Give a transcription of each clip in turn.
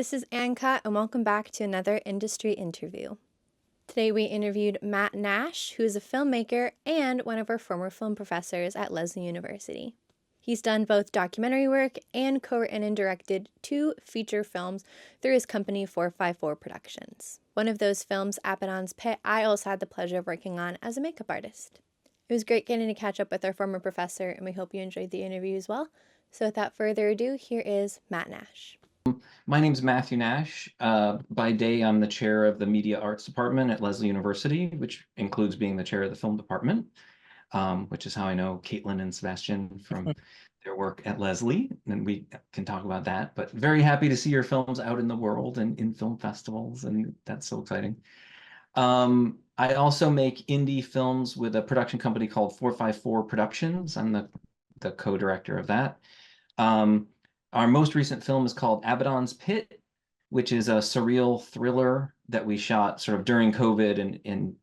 This is Anka, and welcome back to another industry interview. Today we interviewed Matt Nash, who is a filmmaker and one of our former film professors at Lesley University. He's done both documentary work and co-written and directed 2 feature films through his company 454 Productions. One of those films, ABADDON'S, I also had the pleasure of working on as a makeup artist. It was great getting to catch up with our former professor, and we hope you enjoyed the interview as well. So without further ado, here is Matt Nash. My name's Matthew Nash. By day, I'm the chair of the Media Arts Department at Lesley University, which includes being the chair of the film department, which is how I know Caitlin and Sebastian from their work at Lesley, and we can talk about that. But very happy to see your films out in the world and in film festivals, and that's so exciting. I also make indie films with a production company called 454 Productions. I'm the co-director of that. Our most recent film is called ABADDON'S, which is a surreal thriller that we shot sort of during COVID and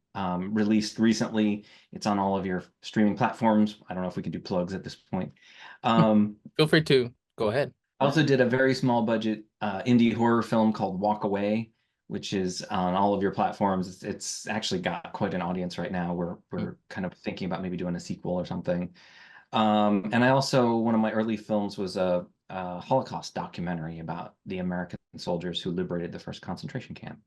released recently. It's on all of your streaming platforms. I don't know if we can do plugs at this point. Feel free to go ahead. I also did a very small budget indie horror film called Walk Away, which is on all of your platforms. It's actually got quite an audience right now. We're kind of thinking about maybe doing a sequel or something. And I also, one of my early films was a Holocaust documentary about the American soldiers who liberated the first concentration camp.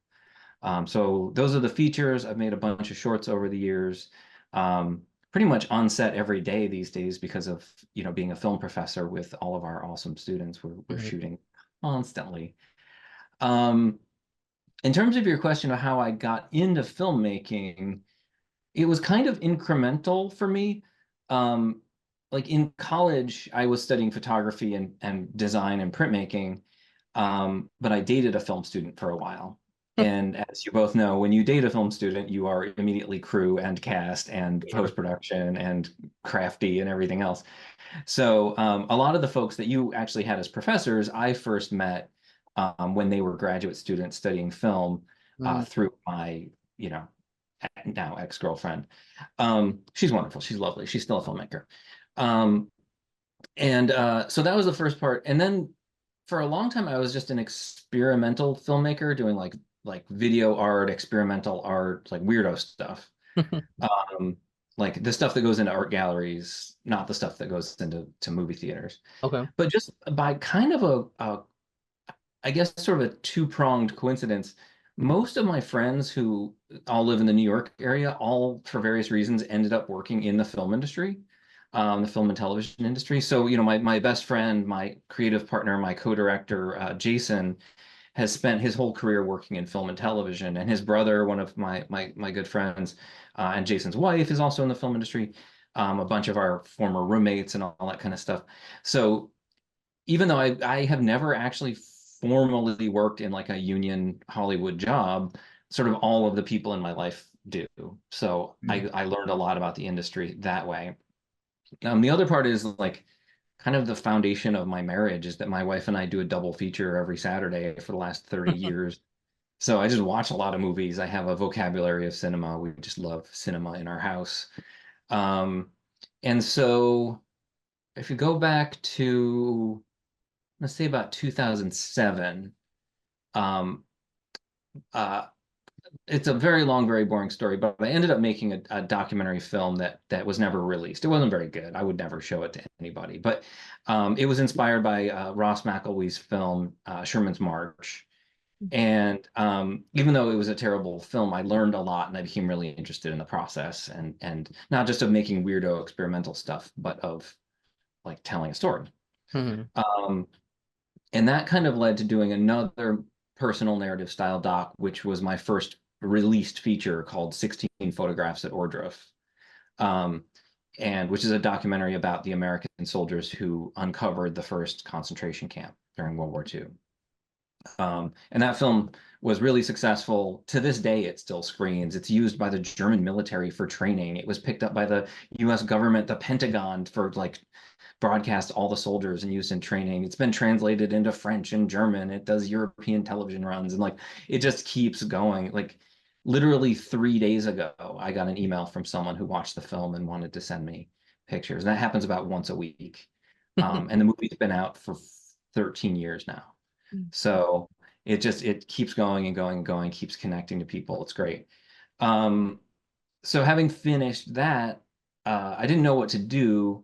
So those are the features. I've made a bunch of shorts over the years, pretty much on set every day these days because of, being a film professor with all of our awesome students. We're shooting constantly. In terms of your question of how I got into filmmaking, it was kind of incremental for me. Like in college, I was studying photography and design and printmaking, but I dated a film student for a while. And as you both know, when you date a film student, you are immediately crew and cast and post-production and crafty and everything else. So a lot of the folks that you actually had as professors, I first met when they were graduate students studying film through my, now ex-girlfriend. She's wonderful. She's lovely. She's still a filmmaker. So that was the first part. And then for a long time, I was just an experimental filmmaker doing like video art, experimental art, like weirdo stuff. Like the stuff that goes into art galleries, not the stuff that goes into movie theaters. Okay. But just by kind of I guess sort of a two-pronged coincidence, most of my friends who all live in the New York area, all for various reasons, ended up working in the film industry. The film and television industry. So, my best friend, my creative partner, my co-director, Jason, has spent his whole career working in film and television. And his brother, one of my good friends, and Jason's wife is also in the film industry. A bunch of our former roommates and all that kind of stuff. So even though I have never actually formally worked in like a union Hollywood job, sort of all of the people in my life do. So I learned a lot about the industry that way. The other part is like kind of the foundation of my marriage is that my wife and I do a double feature every Saturday for the last 30 years. So I just watch a lot of movies. I have a vocabulary of cinema. We just love cinema in our house. And so if you go back to, let's say about 2007, it's a very long, very boring story, but I ended up making a documentary film that was never released. It wasn't very good. I would never show it to anybody, but it was inspired by Ross McElwee's film, Sherman's March. And even though it was a terrible film, I learned a lot and I became really interested in the process and not just of making weirdo experimental stuff, but of like telling a story. And that kind of led to doing another personal narrative style doc, which was my first released feature called 16 Photographs at Ohrdruf, and which is a documentary about the American soldiers who uncovered the first concentration camp during World War II. And that film was really successful. To this day, it still screens. It's used by the German military for training. It was picked up by the US government, the Pentagon, for like broadcast all the soldiers and used in training. It's been translated into French and German. It does European television runs and like it just keeps going. Like literally 3 days ago, I got an email from someone who watched the film and wanted to send me pictures. And that happens about once a week. And the movie's been out for 13 years now. So it keeps going and going and going, keeps connecting to people. It's great. So having finished that, I didn't know what to do.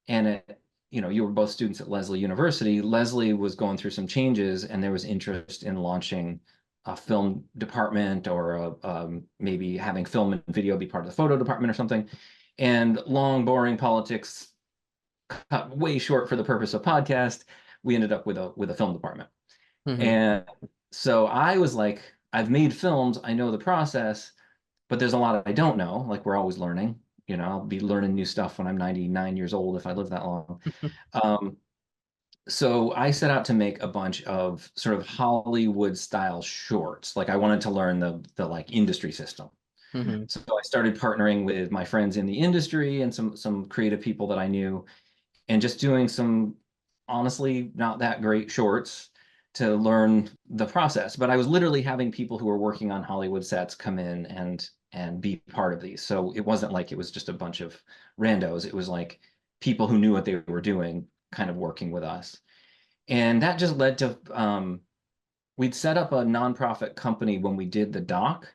And you were both students at Lesley University. Lesley was going through some changes, and there was interest in launching a film department, or maybe having film and video be part of the photo department or something. And long, boring politics cut way short for the purpose of podcast. We ended up with a film department. And so I was like, I've made films, I know the process, but there's a lot I don't know. Like, we're always learning. I'll be learning new stuff when I'm 99 years old if I live that long. So I set out to make a bunch of sort of Hollywood style shorts. Like, I wanted to learn the like industry system. So I started partnering with my friends in the industry and some creative people that I knew, and just doing some honestly not that great shorts to learn the process. But I was literally having people who were working on Hollywood sets come in and be part of these. So it wasn't like it was just a bunch of randos. It was like people who knew what they were doing kind of working with us. And that just led to we'd set up a nonprofit company when we did the doc,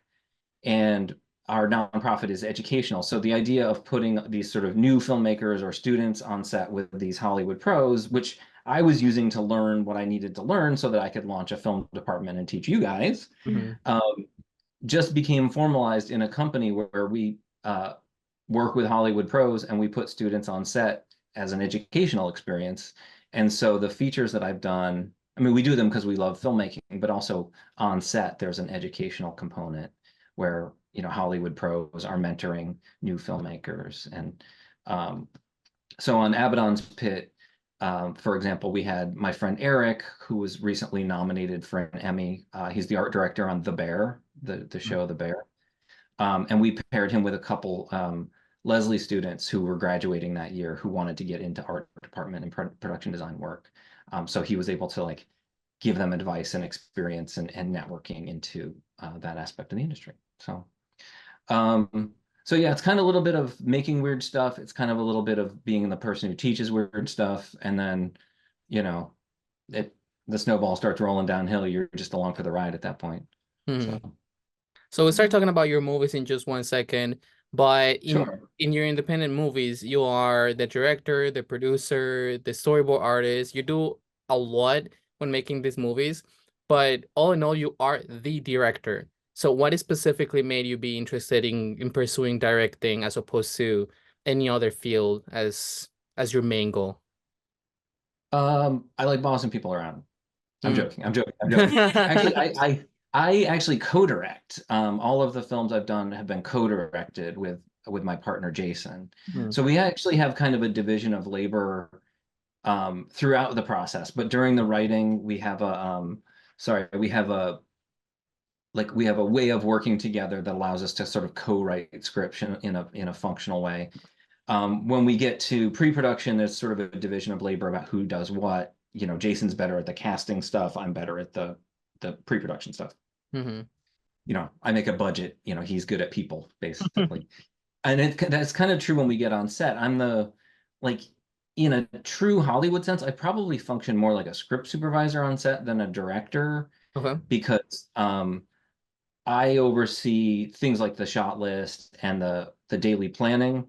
and our nonprofit is educational. So the idea of putting these sort of new filmmakers or students on set with these Hollywood pros, which I was using to learn what I needed to learn so that I could launch a film department and teach you guys, just became formalized in a company where we work with Hollywood pros, and we put students on set as an educational experience. And so the features that I've done, I mean, we do them because we love filmmaking, but also on set, there's an educational component where Hollywood pros are mentoring new filmmakers. And so on ABADDON'S Pit, for example, we had my friend Eric, who was recently nominated for an Emmy. He's the art director on The Bear, the show The Bear. And we paired him with a couple Lesley students who were graduating that year who wanted to get into art department and production design work. So he was able to like give them advice and experience and networking into that aspect of the industry. So yeah, it's kind of a little bit of making weird stuff. It's kind of a little bit of being the person who teaches weird stuff. And then, the snowball starts rolling downhill. You're just along for the ride at that point. So we'll start talking about your movies in just 1 second. But in your independent movies, you are the director, the producer, the storyboard artist. You do a lot when making these movies. But all in all, you are the director. So what specifically made you be interested in pursuing directing as opposed to any other field as your main goal? I like bossing people around. I'm joking. Actually, I actually co-direct. All of the films I've done have been co-directed with my partner Jason. So we actually have kind of a division of labor throughout the process. But during the writing, we have a way of working together that allows us to sort of co-write scripts in a functional way. When we get to pre-production, there's sort of a division of labor about who does what. Jason's better at the casting stuff. I'm better at the pre-production stuff. I make a budget. He's good at people, basically. And that's kind of true when we get on set. I'm in a true Hollywood sense, I probably function more like a script supervisor on set than a director. Because I oversee things like the shot list and the daily planning,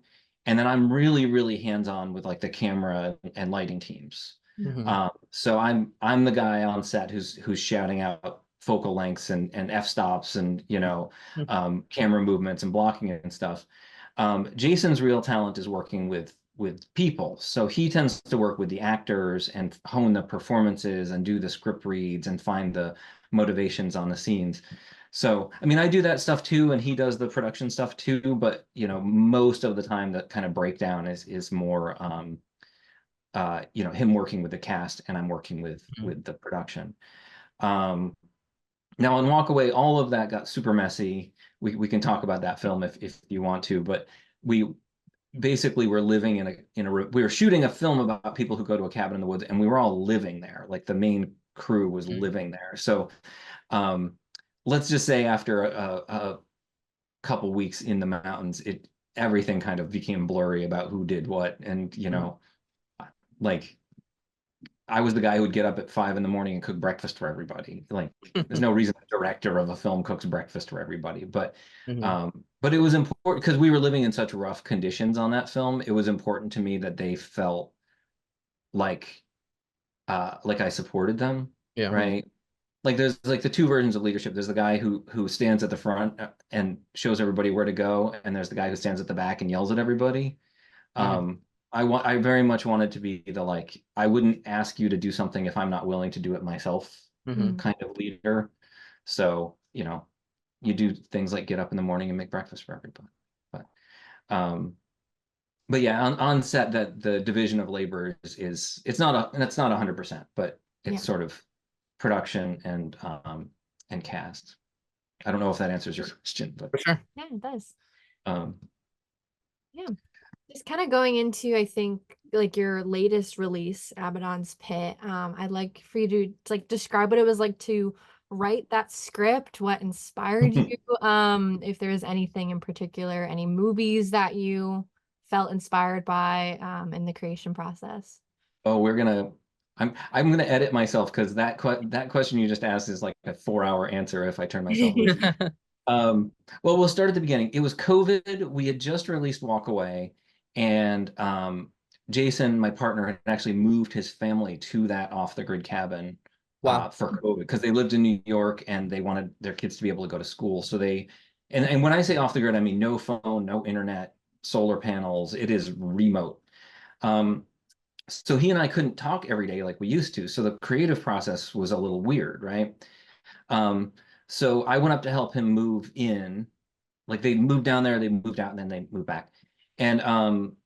and then I'm really, really hands-on with like the camera and lighting teams. So I'm the guy on set who's shouting out focal lengths and f-stops and camera movements and blocking and stuff. Jason's real talent is working with people, so he tends to work with the actors and hone the performances and do the script reads and find the motivations on the scenes. So I mean, I do that stuff too, and he does the production stuff too, but most of the time that kind of breakdown is more him working with the cast and I'm working with the production. Now on Walk Away, all of that got super messy. We can talk about that film if you want to, but we basically were living we were shooting a film about people who go to a cabin in the woods, and we were all living there. Like the main crew was living there. So let's just say after a couple weeks in the mountains, everything kind of became blurry about who did what. And like I was the guy who would get up at 5 a.m. and cook breakfast for everybody. Like, there's no reason the director of a film cooks breakfast for everybody. But it was important because we were living in such rough conditions on that film. It was important to me that they felt like I supported them, Yeah. right? Like there's like the two versions of leadership. There's the guy who stands at the front and shows everybody where to go, and there's the guy who stands at the back and yells at everybody. I very much wanted to be the like, I wouldn't ask you to do something if I'm not willing to do it myself kind of leader. So, you do things like get up in the morning and make breakfast for everybody. But yeah, on set, that the division of labor is it's not 100%, but it's sort of production and cast. I don't know if that answers your question, but For sure. Yeah, it does. Yeah. Just kind of going into, I think, like your latest release, Abaddon's Pit. I'd like for you to like describe what it was like to write that script, what inspired you, if there was anything in particular, any movies that you felt inspired by in the creation process. Oh, I'm gonna edit myself because that question you just asked is like a 4-hour answer if I turn myself loose. Well, we'll start at the beginning. It was COVID. We had just released Walk Away, and Jason, my partner, had actually moved his family to that off-the-grid cabin for COVID because they lived in New York and they wanted their kids to be able to go to school. So and when I say off-the-grid, I mean no phone, no internet, solar panels. It is remote. So he and I couldn't talk every day like we used to. So the creative process was a little weird, right? So I went up to help him move in. Like they moved down there, they moved out, and then they moved back. And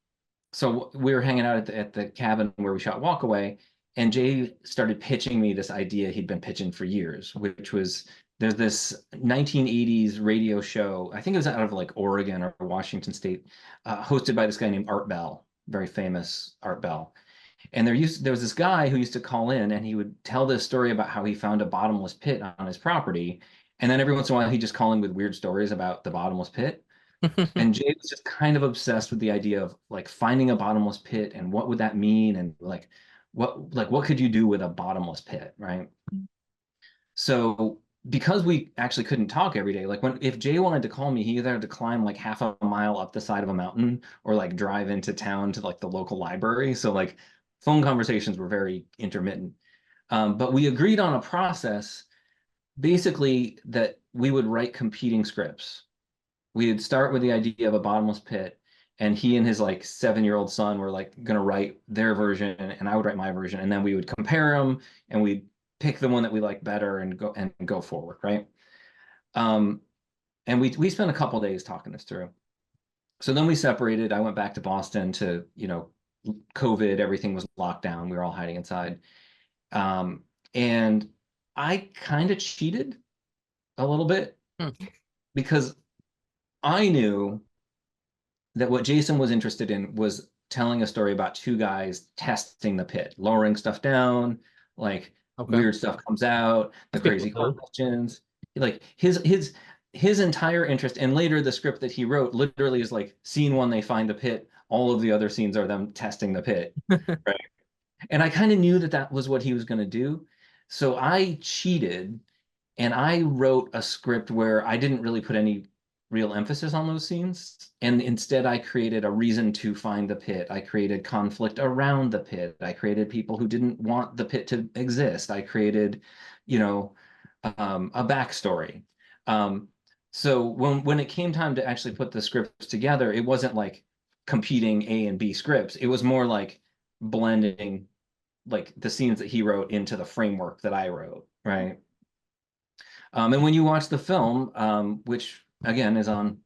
so we were hanging out at the cabin where we shot Walk Away, and Jay started pitching me this idea he'd been pitching for years, which was there's this 1980s radio show. I think it was out of like Oregon or Washington State, hosted by this guy named Art Bell, very famous Art Bell. And there was this guy who used to call in and he would tell this story about how he found a bottomless pit on his property. And then every once in a while, he'd just call in with weird stories about the bottomless pit. And Jay was just kind of obsessed with the idea of like finding a bottomless pit and what would that mean? And what could you do with a bottomless pit, right? So because we actually couldn't talk every day, like if Jay wanted to call me, he either had to climb like half a mile up the side of a mountain or like drive into town to like the local library. So like phone conversations were very intermittent. But we agreed on a process, basically, that we would write competing scripts. We'd start with the idea of a bottomless pit, and he and his like 7-year-old son were like going to write their version, and I would write my version, and then we would compare them, and we'd pick the one that we like better and go forward, right? And we spent a couple days talking this through. So then we separated. I went back to Boston to, COVID, everything was locked down. We were all hiding inside. And I kind of cheated a little bit because I knew that what Jason was interested in was telling a story about two guys testing the pit, lowering stuff down, like weird stuff comes out, the crazy questions. Like his entire interest, and later the script that he wrote literally is like scene 1, they find the pit. All of the other scenes are them testing the pit, right? And I kind of knew that was what he was going to do. So I cheated and I wrote a script where I didn't really put any real emphasis on those scenes. And instead I created a reason to find the pit. I created conflict around the pit. I created people who didn't want the pit to exist. I created, a backstory. So when it came time to actually put the scripts together, it wasn't like competing A and B scripts. It was more like blending like the scenes that he wrote into the framework that I wrote, right? And when you watch the film, which again is on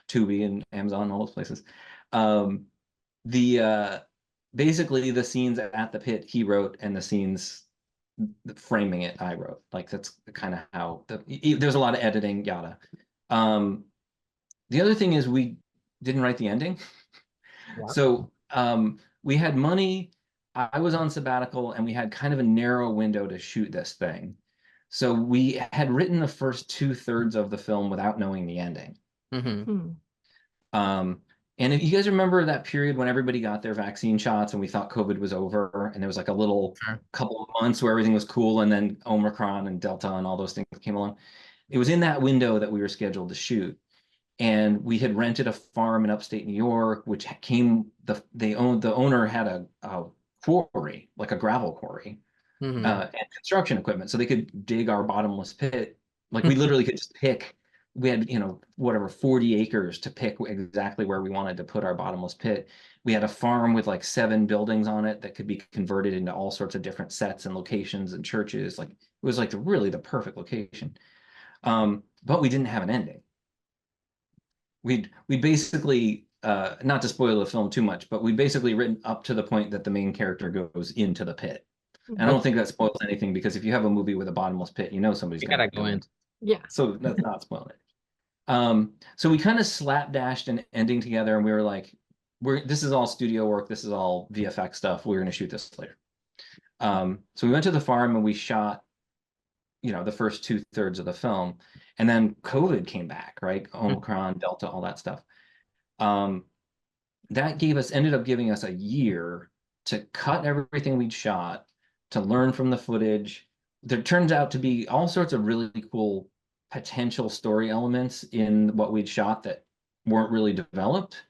Tubi and Amazon, all those places, basically the scenes at the pit he wrote, and the scenes framing it I wrote. Like that's kind of how there's a lot of editing, yada. The other thing is we didn't write the ending. Wow. So we had money. I was on sabbatical, and we had kind of a narrow window to shoot this thing. So we had written the first 2/3 of the film without knowing the ending. And if you guys remember that period when everybody got their vaccine shots and we thought COVID was over, and there was like a little couple of months where everything was cool, and then Omicron and Delta and all those things came along. It was in that window that we were scheduled to shoot. And we had rented a farm in upstate New York, which the owner had a quarry, like a gravel quarry, and construction equipment, so they could dig our bottomless pit. Like we literally could just pick. We had, whatever, 40 acres to pick exactly where we wanted to put our bottomless pit. We had a farm with like 7 buildings on it that could be converted into all sorts of different sets and locations and churches. Like it was like really the perfect location. But we didn't have an ending. We basically, not to spoil the film too much, but we basically written up to the point that the main character goes into the pit. And I don't think that spoils anything, because if you have a movie with a bottomless pit, somebody's gotta go in. Yeah. So that's not spoiling it. So we kind of slapdashed an ending together, and we were like, this is all studio work, this is all VFX stuff. We're going to shoot this later. So we went to the farm and we shot, the first 2/3 of the film, and then COVID came back, right? Omicron, Delta, all that stuff. That ended up giving us a year to cut everything we'd shot, to learn from the footage. There turns out to be all sorts of really cool potential story elements in what we'd shot that weren't really developed.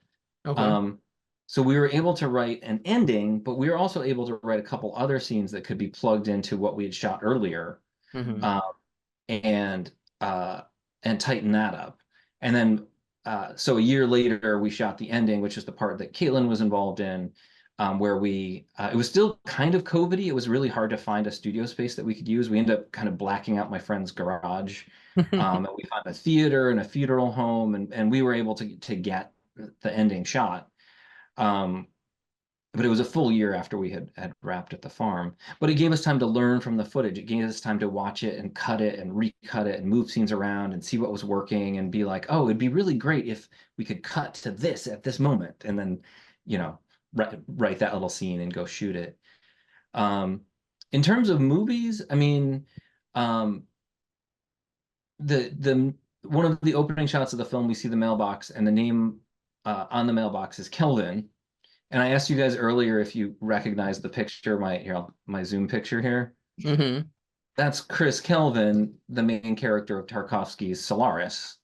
Okay. So we were able to write an ending, but we were also able to write a couple other scenes that could be plugged into what we had shot earlier, and tighten that up. And then, so a year later, we shot the ending, which is the part that Caitlin was involved in, where it was still kind of COVID-y. It was really hard to find a studio space that we could use. We ended up kind of blacking out my friend's garage. And we found a theater and a funeral home, and we were able to get the ending shot. But it was a full year after we had wrapped at the farm. But it gave us time to learn from the footage. It gave us time to watch it and cut it and recut it and move scenes around and see what was working and be like, oh, it'd be really great if we could cut to this at this moment, and then, write that little scene and go shoot it. In terms of movies, I mean, the one of the opening shots of the film, we see the mailbox, and the name on the mailbox is Kelvin. And I asked you guys earlier if you recognize the picture, my Zoom picture here. That's Chris Kelvin, the main character of Tarkovsky's Solaris.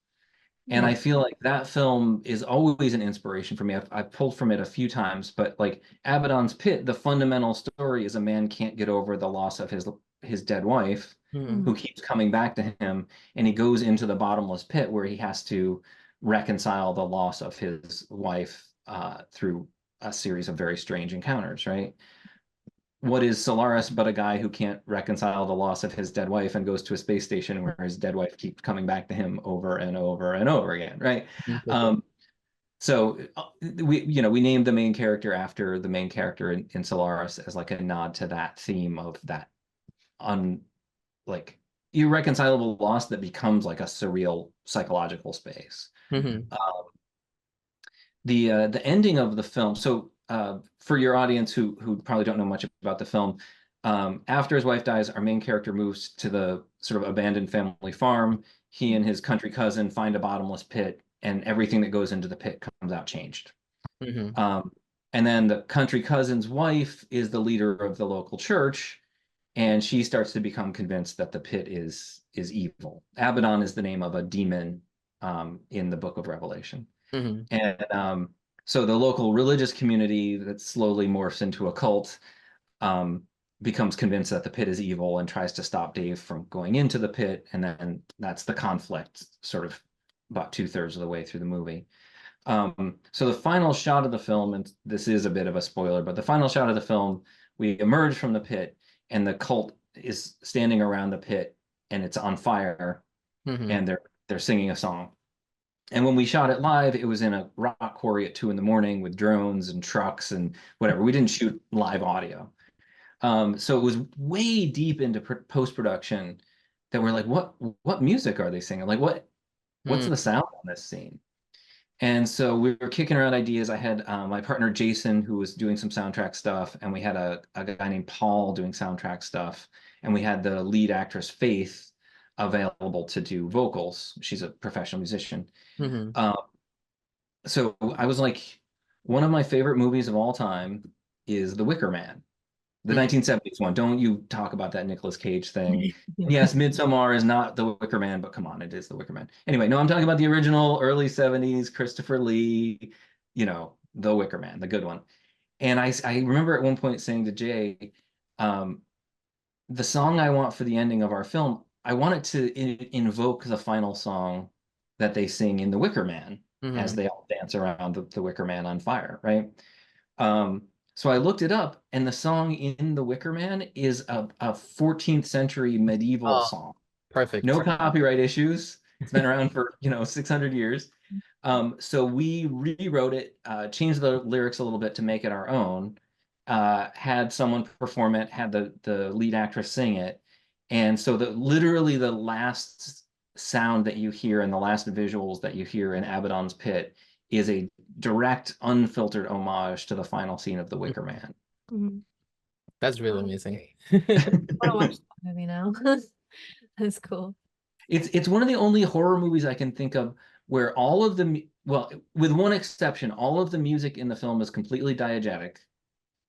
And I feel like that film is always an inspiration for me. I've pulled from it a few times, but like Abaddon's Pit, the fundamental story is a man can't get over the loss of his dead wife, who keeps coming back to him, and he goes into the bottomless pit where he has to reconcile the loss of his wife through a series of very strange encounters, right? What is Solaris but a guy who can't reconcile the loss of his dead wife and goes to a space station where his dead wife keeps coming back to him over and over and over again, right? So we named the main character after the main character in Solaris, as like a nod to that theme of that like irreconcilable loss that becomes like a surreal psychological space. The ending of the film. So for your audience who probably don't know much about the film, after his wife dies, our main character moves to the sort of abandoned family farm. He and his country cousin find a bottomless pit, and everything that goes into the pit comes out changed. And then the country cousin's wife is the leader of the local church, and she starts to become convinced that the pit is evil. Abaddon is the name of a demon in the Book of Revelation. And so the local religious community that slowly morphs into a cult becomes convinced that the pit is evil and tries to stop Dave from going into the pit. And then that's the conflict sort of about 2/3 of the way through the movie. So the final shot of the film, and this is a bit of a spoiler, but the final shot of the film, we emerge from the pit and the cult is standing around the pit and it's on fire, and they're singing a song. And when we shot it live, it was in a rock quarry at 2 a.m. with drones and trucks and whatever. We didn't shoot live audio. So it was way deep into post-production that we're like, what music are they singing? Like, what's the sound on this scene? And so we were kicking around ideas. I had my partner, Jason, who was doing some soundtrack stuff. And we had a guy named Paul doing soundtrack stuff. And we had the lead actress, Faith, available to do vocals. She's a professional musician. so I was like, one of my favorite movies of all time is The Wicker Man, the 1970s one. Don't you talk about that Nicolas Cage thing. Yes, Midsommar is not The Wicker Man, but come on, it is The Wicker Man. Anyway, no, I'm talking about the original early 70s, Christopher Lee, The Wicker Man, the good one. And I remember at one point saying to Jay, um, the song I want for the ending of our film, I want it to invoke the final song that they sing in The Wicker Man as they all dance around the Wicker Man on fire, right? So I looked it up, and the song in The Wicker Man is a 14th century medieval Oh, song. perfect. No copyright issues. It's been around for 600 years. So we rewrote it, changed the lyrics a little bit to make it our own, had someone perform it, had the lead actress sing it. And so literally the last sound that you hear and the last visuals that you hear in Abaddon's Pit is a direct, unfiltered homage to the final scene of The Wicker Man. That's really amazing. I want to watch that movie now. That's cool. It's one of the only horror movies I can think of where all of the, well, with one exception, all of the music in the film is completely diegetic,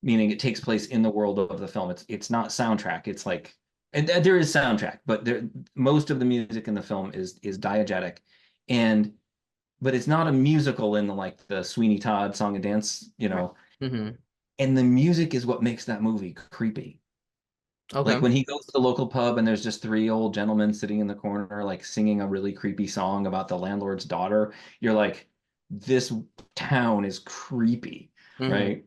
meaning it takes place in the world of the film. It's not soundtrack. It's like, and there is soundtrack, but most of the music in the film is diegetic, but it's not a musical in the Sweeney Todd song and dance, And the music is what makes that movie creepy. Okay. Like when he goes to the local pub and there's just three old gentlemen sitting in the corner, like singing a really creepy song about the landlord's daughter, you're like, this town is creepy, right?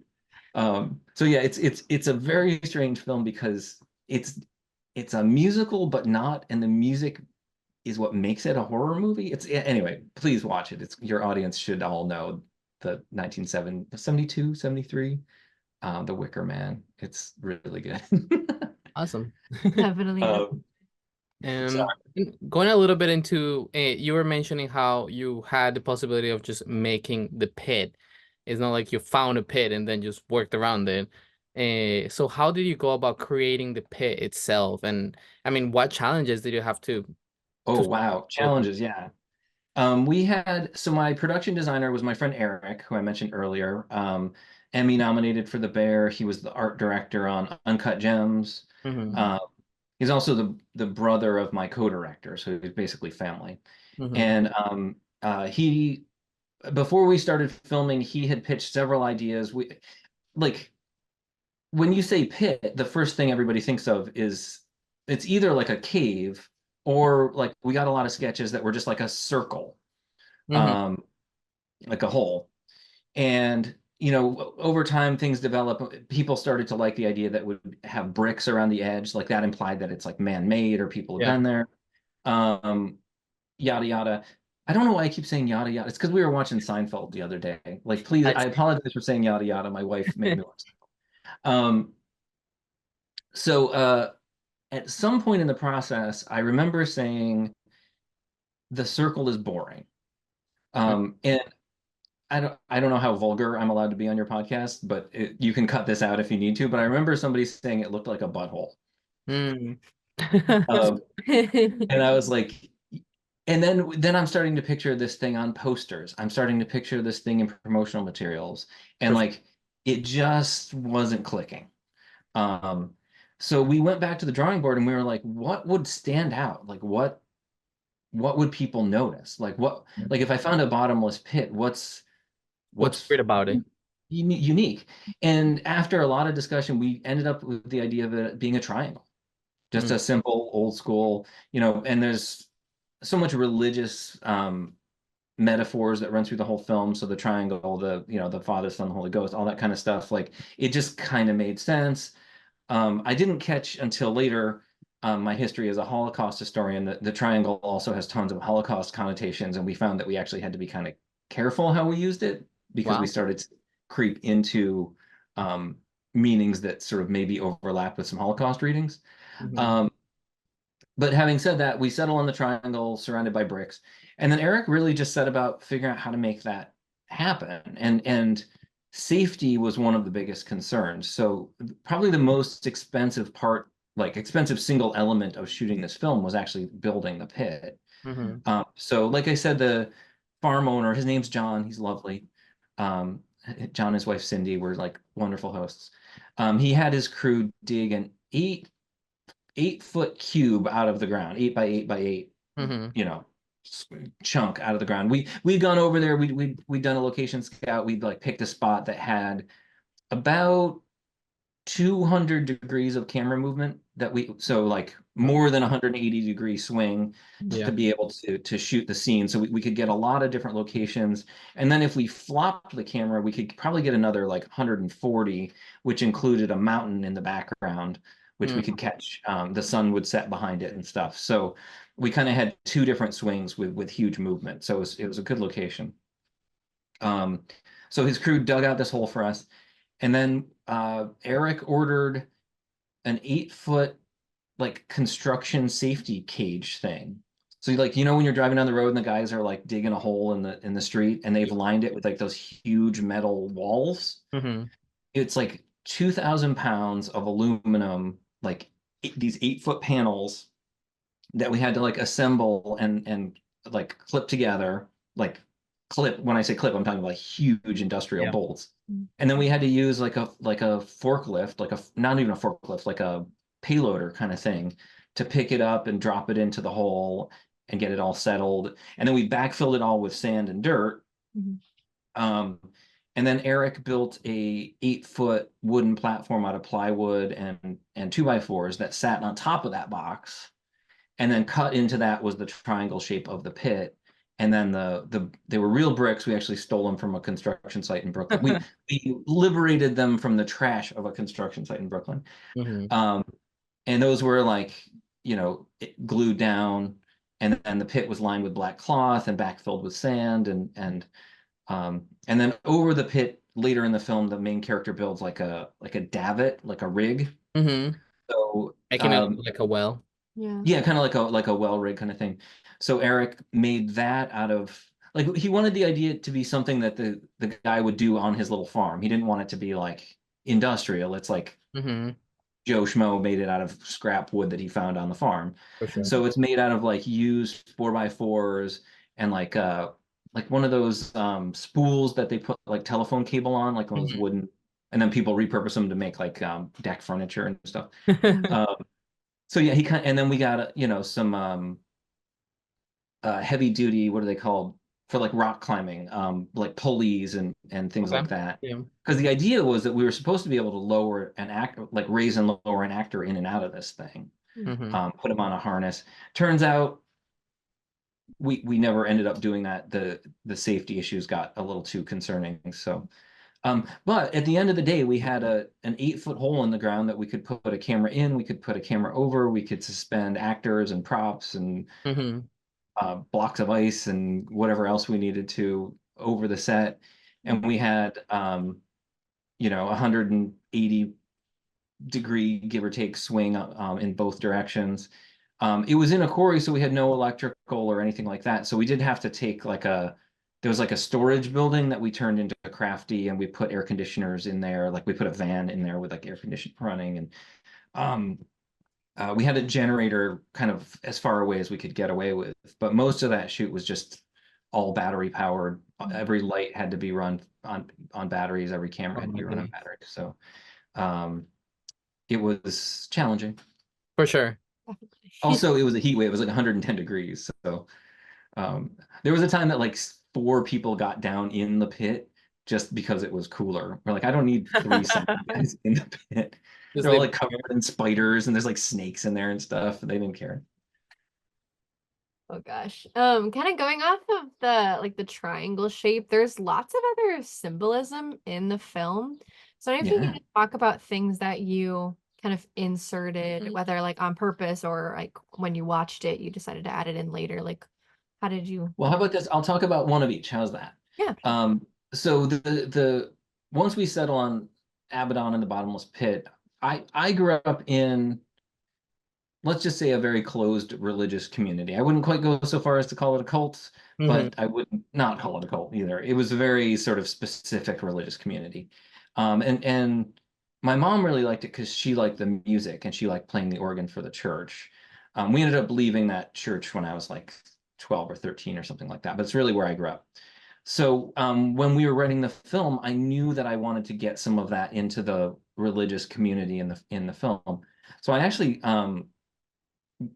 So yeah, it's a very strange film because it's a musical, but not, and the music is what makes it a horror movie. Anyway, please watch it. Your audience should all know the 1972, 73, The Wicker Man. It's really good. Awesome. Definitely. Going a little bit into, you were mentioning how you had the possibility of just making the pit. It's not like you found a pit and then just worked around it. So how did you go about creating the pit itself? And I mean, what challenges did you have to? Oh, wow. Challenges, yeah. So my production designer was my friend Eric, who I mentioned earlier. Emmy nominated for The Bear. He was the art director on Uncut Gems. He's also the brother of my co-director, so he's basically family. And before we started filming, he had pitched several ideas. When you say pit, the first thing everybody thinks of is it's either like a cave or like we got a lot of sketches that were just like a circle, like a hole. And over time things develop. People started to like the idea that would have bricks around the edge, like that implied that it's like man-made or people have been there. Yada yada. I don't know why I keep saying yada yada. It's because we were watching Seinfeld the other day. Like, please, I apologize for saying yada yada. My wife made me watch Seinfeld. So at some point in the process, I remember saying the circle is boring. And I don't know how vulgar I'm allowed to be on your podcast, but you can cut this out if you need to. But I remember somebody saying it looked like a butthole. And I was like, and then I'm starting to picture this thing on posters. I'm starting to picture this thing in promotional materials, and like it just wasn't clicking. So we went back to the drawing board and we were like, what would stand out? Like what would people notice? Like if I found a bottomless pit, what's weird about it? Unique. And after a lot of discussion, we ended up with the idea of it being a triangle. Just a simple old school, and there's so much religious metaphors that run through the whole film. So the triangle, the Father, Son, the Holy Ghost, all that kind of stuff, like it just kind of made sense. I didn't catch until later my history as a Holocaust historian that the triangle also has tons of Holocaust connotations, and we found that we actually had to be kind of careful how we used it because we started to creep into meanings that sort of maybe overlap with some Holocaust readings. But having said that, we settle on the triangle surrounded by bricks. And then Eric really just set about figuring out how to make that happen. And safety was one of the biggest concerns. So probably the most expensive part, like expensive single element of shooting this film was actually building the pit. So like I said, the farm owner. His name's John. He's lovely. John and his wife Cindy were like wonderful hosts. He had his crew dig an 8-foot cube out of the ground, 8 by 8 by 8, you know, chunk out of the ground. We'd gone over there. We'd done a location scout. We'd like picked a spot that had about 200 degrees of camera movement so like more than 180-degree swing to be able to shoot the scene. So we could get a lot of different locations. And then if we flopped the camera, we could probably get another like 140, which included a mountain in the background, which we could catch. The sun would set behind it and stuff. So we kind of had 2 different swings with huge movement. So it was a good location. So his crew dug out this hole for us. And then Eric ordered an 8-foot like construction safety cage thing. So like, when you're driving down the road and the guys are like digging a hole in the street and they've lined it with like those huge metal walls. It's like 2,000 pounds of aluminum, like these 8-foot panels that we had to like assemble and like clip together, like when I say clip, I'm talking about huge industrial bolts. And then we had to use like a forklift, not even a forklift, like a payloader kind of thing to pick it up and drop it into the hole and get it all settled. And then we backfilled it all with sand and dirt. And then Eric built a 8-foot wooden platform out of plywood and 2x4s that sat on top of that box. And then cut into that was the triangle shape of the pit. And then they were real bricks. We actually stole them from a construction site in Brooklyn. We liberated them from the trash of a construction site in Brooklyn. And those were like, glued down, and then the pit was lined with black cloth and backfilled with sand, and then over the pit later in the film, the main character builds like a davit, like a rig. So I can like a well. Yeah, kind of like a well rig kind of thing. So Eric made that out of like he wanted the idea to be something that the guy would do on his little farm. He didn't want it to be like industrial. It's like Joe Schmo made it out of scrap wood that he found on the farm. For sure. So it's made out of like used 4x4s and like one of those spools that they put like telephone cable on, like one of those wooden, and then people repurpose them to make like deck furniture and stuff. So yeah, and then we got some heavy duty, what are they called, for like rock climbing, like pulleys and things like that. Because the idea was that we were supposed to be able to lower an actor, like raise and lower an actor in and out of this thing, put him on a harness. Turns out we never ended up doing that. The safety issues got a little too concerning. So but at the end of the day, we had an 8-foot hole in the ground that we could put a camera in, we could put a camera over, we could suspend actors and props and blocks of ice and whatever else we needed to over the set. And we had, 180-degree, give or take, swing in both directions. It was in a quarry, so we had no electrical or anything like that. So we did have to take there was like a storage building that we turned into a crafty, and we put air conditioners in there. Like we put a van in there with like air conditioning running, and we had a generator kind of as far away as we could get away with. But most of that shoot was just all battery powered. Every light had to be run on batteries. Every camera had to be run on batteries. So it was challenging. For sure. Also, it was a heat wave. It was like 110 degrees. So there was a time that like 4 people got down in the pit just because it was cooler. We're like, I don't need 3 guys in the pit. They're all like covered in spiders, and there's like snakes in there and stuff. They didn't care. Oh gosh. Kind of going off of the triangle shape, there's lots of other symbolism in the film. So if you can talk about things that you kind of inserted, whether like on purpose or like when you watched it, you decided to add it in later. Like, how did you? Well, how about this? I'll talk about one of each. How's that? Yeah. So the once we settle on Abaddon and the Bottomless Pit, I grew up in, let's just say, a very closed religious community. I wouldn't quite go so far as to call it a cult, but I would not call it a cult either. It was a very sort of specific religious community. And my mom really liked it because she liked the music and she liked playing the organ for the church. We ended up leaving that church when I was like 12 or 13 or something like that, but it's really where I grew up. So when we were writing the film, I knew that I wanted to get some of that into the religious community in the film. So I actually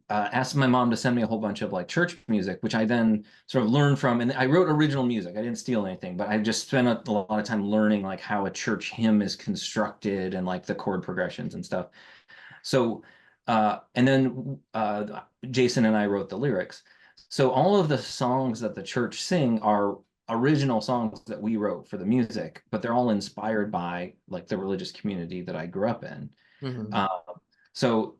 asked my mom to send me a whole bunch of like church music, which I then sort of learned from. And I wrote original music. I didn't steal anything, but I just spent a lot of time learning like how a church hymn is constructed and like the chord progressions and stuff. So, and then Jason and I wrote the lyrics. So all of the songs that the church sing are original songs that we wrote for the music, but they're all inspired by like the religious community that I grew up in. So,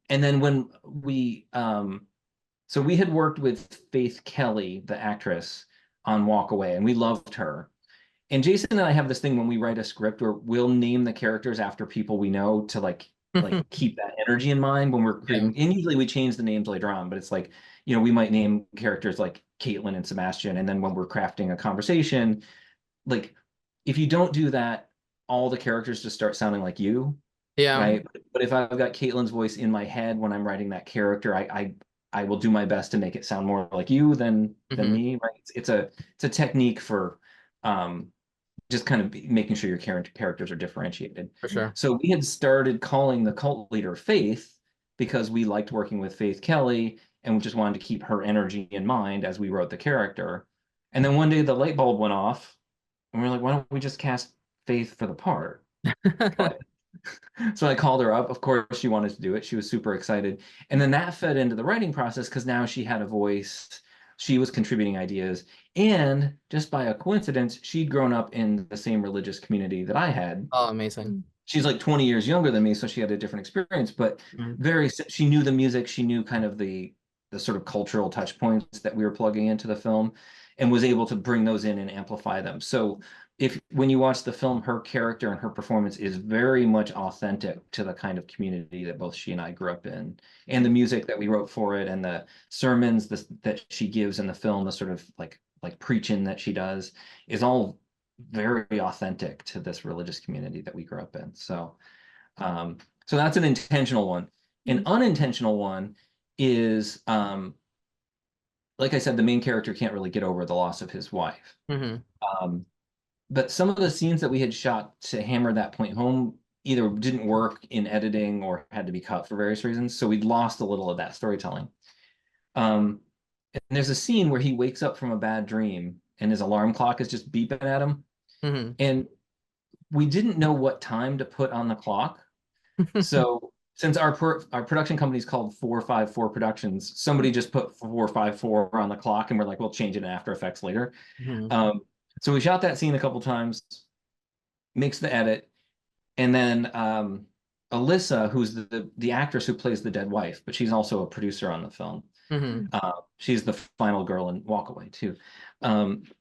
and then when we, so we had worked with Faith Kelly, the actress, on Walk Away, and we loved her. And Jason and I have this thing when we write a script where we'll name the characters after people we know to like keep that energy in mind when we're creating. And usually we change the names later on, but it's like, you know, we might name characters like Caitlin and Sebastian, and then when we're crafting a conversation, like if you don't do that, all the characters just start sounding like you. Yeah. Right. But if I've got Caitlin's voice in my head when I'm writing that character, I will do my best to make it sound more like you than me. Right. It's a technique for just kind of making sure your characters are differentiated. For sure. So we had started calling the cult leader Faith because we liked working with Faith Kelly and we just wanted to keep her energy in mind as we wrote the character. And then one day the light bulb went off and we were like, why don't we just cast Faith for the part? So I called her up. Of course, she wanted to do it. She was super excited. And then that fed into the writing process because now she had a voice. She was contributing ideas. And just by a coincidence, she'd grown up in the same religious community that I had. Oh, amazing. She's like 20 years younger than me, so she had a different experience, but she knew the music. She knew kind of the sort of cultural touch points that we were plugging into the film and was able to bring those in and amplify them. So when you watch the film, her character and her performance is very much authentic to the kind of community that both she and I grew up in, and the music that we wrote for it, and the sermons that she gives in the film, the sort of like preaching that she does, is all very authentic to this religious community that we grew up in. So, so that's an intentional one. An unintentional one is, like I said, the main character can't really get over the loss of his wife. But some of the scenes that we had shot to hammer that point home either didn't work in editing or had to be cut for various reasons. So we'd lost a little of that storytelling. And there's a scene where he wakes up from a bad dream and his alarm clock is just beeping at him. And we didn't know what time to put on the clock. So since our production company is called 454 Productions, somebody just put 454 on the clock and we're like, we'll change it in After Effects later. So we shot that scene a couple times, mixed the edit, and then Alyssa, who's the actress who plays the dead wife, but she's also a producer on the film. She's the final girl in Walk Away too.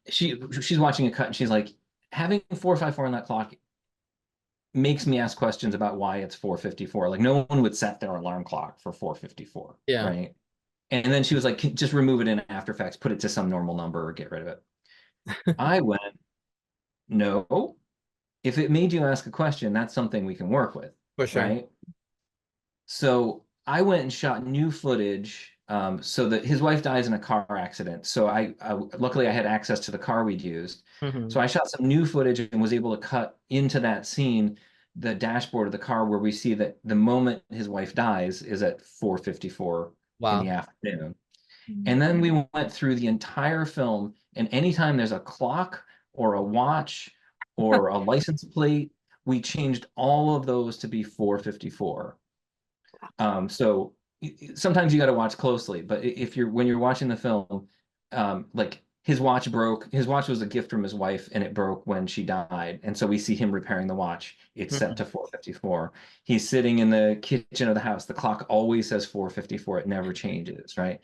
She's watching a cut and she's like, having 454 on that clock makes me ask questions about why it's 454. Like no one would set their alarm clock for 454. Yeah. Right. And then she was like, just remove it in After Effects, put it to some normal number or get rid of it. I went, no, if it made you ask a question, that's something we can work with. For sure. Right? So I went and shot new footage so that his wife dies in a car accident. So I luckily I had access to the car we'd used. So I shot some new footage and was able to cut into that scene the dashboard of the car where we see that the moment his wife dies is at 4:54 in the afternoon. And then we went through the entire film, and anytime there's a clock or a watch or a license plate, we changed all of those to be 4:54. So sometimes you got to watch closely, but when you're watching the film, like his watch broke. His watch was a gift from his wife, and it broke when she died. And so we see him repairing the watch. It's set to 4:54. He's sitting in the kitchen of the house. The clock always says 4:54. It never changes, right?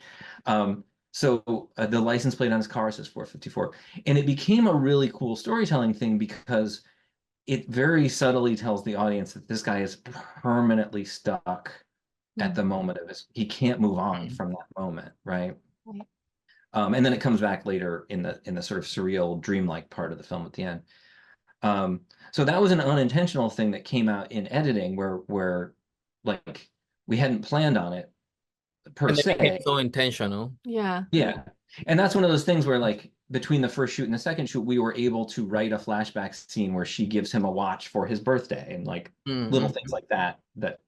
So the license plate on his car says 4:54. And it became a really cool storytelling thing because it very subtly tells the audience that this guy is permanently stuck at the moment of he can't move on from that moment, right? And then it comes back later in the sort of surreal, dreamlike part of the film at the end. So that was an unintentional thing that came out in editing, where like we hadn't planned on it per se. So intentional. Yeah. Yeah. And that's one of those things where, like, between the first shoot and the second shoot, we were able to write a flashback scene where she gives him a watch for his birthday, and like little things like that that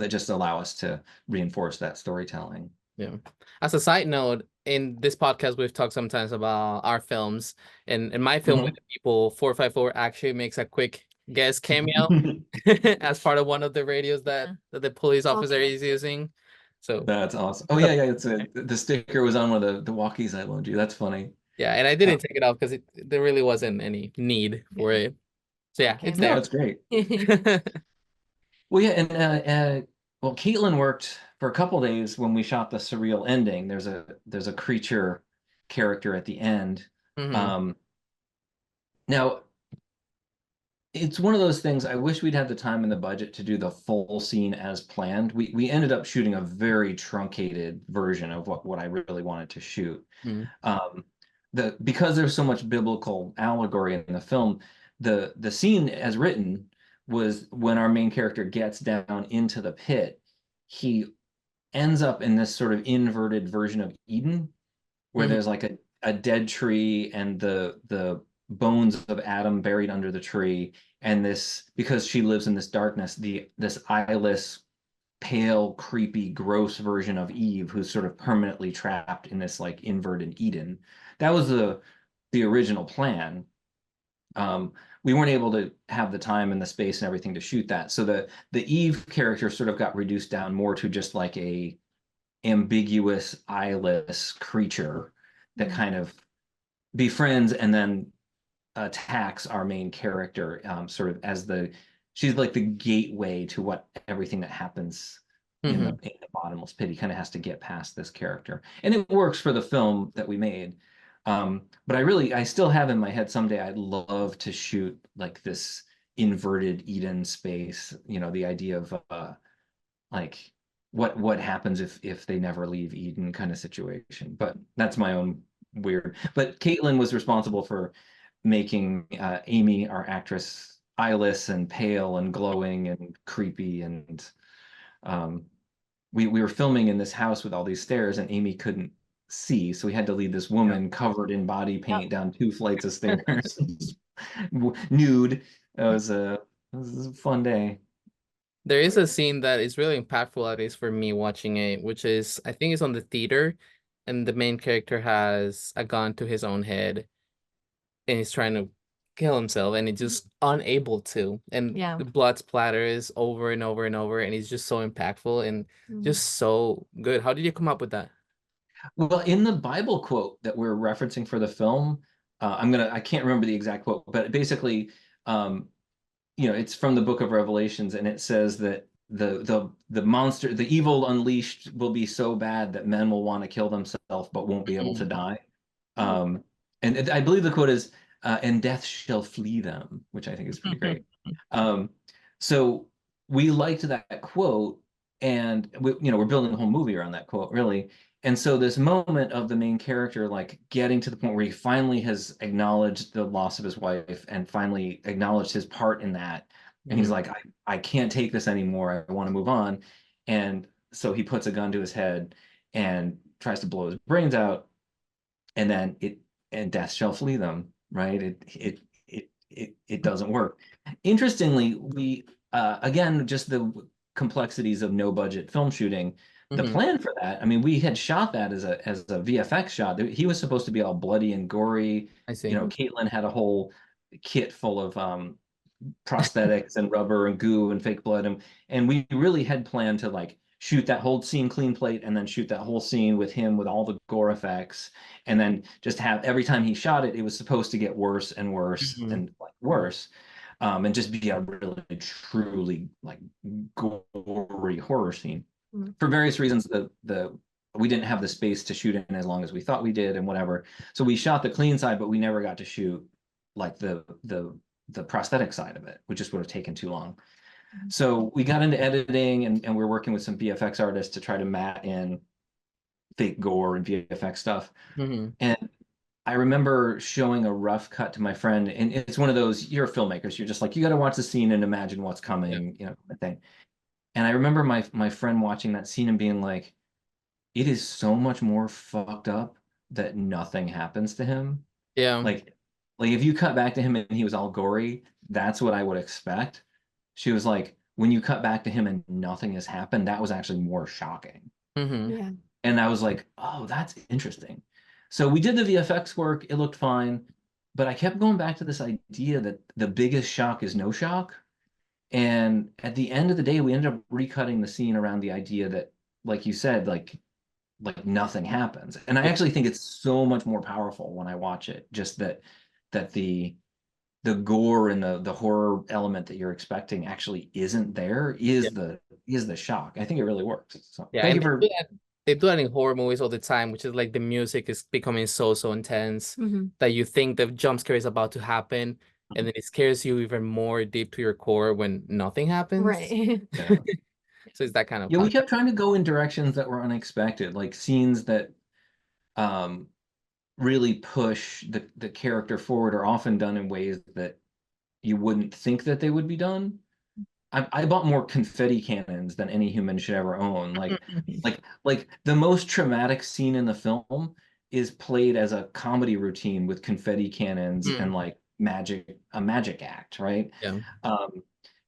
just allow us to reinforce that storytelling. Yeah. As a side note, in this podcast, we've talked sometimes about our films, and in my film with the people, 454 actually makes a quick guest cameo as part of one of the radios that the police officer is using. So that's awesome. Oh yeah, it's the sticker was on one of the walkies I loaned you. That's funny. Yeah, and I didn't take it off because there really wasn't any need for it. So yeah, it's there. No, it's great. Well, yeah, and well, Caitlin worked for a couple days when we shot the surreal ending. There's a creature character at the end. Now, it's one of those things. I wish we'd had the time and the budget to do the full scene as planned. We ended up shooting a very truncated version of what I really wanted to shoot. Because there's so much biblical allegory in the film, the scene as written was when our main character gets down into the pit, he ends up in this sort of inverted version of Eden, where there's like a dead tree and the bones of Adam buried under the tree, and because she lives in this darkness, this eyeless, pale, creepy, gross version of Eve, who's sort of permanently trapped in this like inverted Eden. That was the original plan. We weren't able to have the time and the space and everything to shoot that. So the Eve character sort of got reduced down more to just like a ambiguous, eyeless creature that kind of befriends and then attacks our main character, sort of as she's like the gateway to everything that happens in the bottomless pit. He kind of has to get past this character, and it works for the film that we made. But I still have in my head someday I'd love to shoot like this inverted Eden space, the idea of like what happens if they never leave Eden kind of situation. But that's my own weird. But Caitlin was responsible for making Amy, our actress, eyeless and pale and glowing and creepy, and we were filming in this house with all these stairs, and Amy couldn't see, so we had to lead this woman covered in body paint down 2 flights of stairs, nude. It was a fun day. There is a scene that is really impactful, at least for me watching it, which is, I think it's on the theater, and the main character has a gun to his own head, and he's trying to kill himself, and he's just unable to, and the blood splatters over and over and over, and he's just so impactful and just so good. How did you come up with that? Well, in the Bible quote that we're referencing for the film, I can't remember the exact quote, but basically, it's from the book of Revelations, and it says that the monster, the evil unleashed will be so bad that men will want to kill themselves but won't be able to die. And I believe the quote is, and death shall flee them, which I think is pretty great. So we liked that quote, and we're building the whole movie around that quote, really. And so this moment of the main character like getting to the point where he finally has acknowledged the loss of his wife and finally acknowledged his part in that. And he's like, I can't take this anymore. I want to move on. And so he puts a gun to his head and tries to blow his brains out. And then death shall flee them, right? It doesn't work. Interestingly, we again, just the complexities of no budget film shooting. The plan for that, I mean, we had shot that as a VFX shot. He was supposed to be all bloody and gory. I see. Caitlin had a whole kit full of prosthetics and rubber and goo and fake blood, and we really had planned to like shoot that whole scene clean plate and then shoot that whole scene with him with all the gore effects, and then just have every time he shot it, it was supposed to get worse and worse and like worse, and just be a really truly like gory horror scene. For various reasons, we didn't have the space to shoot in as long as we thought we did and whatever. So we shot the clean side, but we never got to shoot like the prosthetic side of it, which just would have taken too long. So we got into editing, and we're working with some VFX artists to try to mat in fake gore and VFX stuff. And I remember showing a rough cut to my friend, and it's one of those, you're filmmakers, you're just like, you got to watch the scene and imagine what's coming, thing. And I remember my friend watching that scene and being like, it is so much more fucked up that nothing happens to him. Yeah. Like if you cut back to him and he was all gory, that's what I would expect. She was like, when you cut back to him and nothing has happened, that was actually more shocking. Yeah. And I was like, oh, that's interesting. So we did the VFX work, it looked fine, but I kept going back to this idea that the biggest shock is no shock. And at the end of the day, we ended up recutting the scene around the idea that, like you said, like nothing happens. And I Yeah. actually think it's so much more powerful when I watch it, just that the gore and the horror element that you're expecting actually isn't there, Yeah. is the shock. I think it really works. So Yeah, thank you and for they do that in horror movies all the time, which is like the music is becoming so intense that you think the jump scare is about to happen, and then it scares you even more deep to your core when nothing happens. Right. yeah. So it's that kind of Yeah, we concept. kept trying to go in directions that were unexpected, like scenes that really push the character forward are often done in ways that you wouldn't think that they would be done. I bought more confetti cannons than any human should ever own. Like the most traumatic scene in the film is played as a comedy routine with confetti cannons and like a magic act, right? Yeah.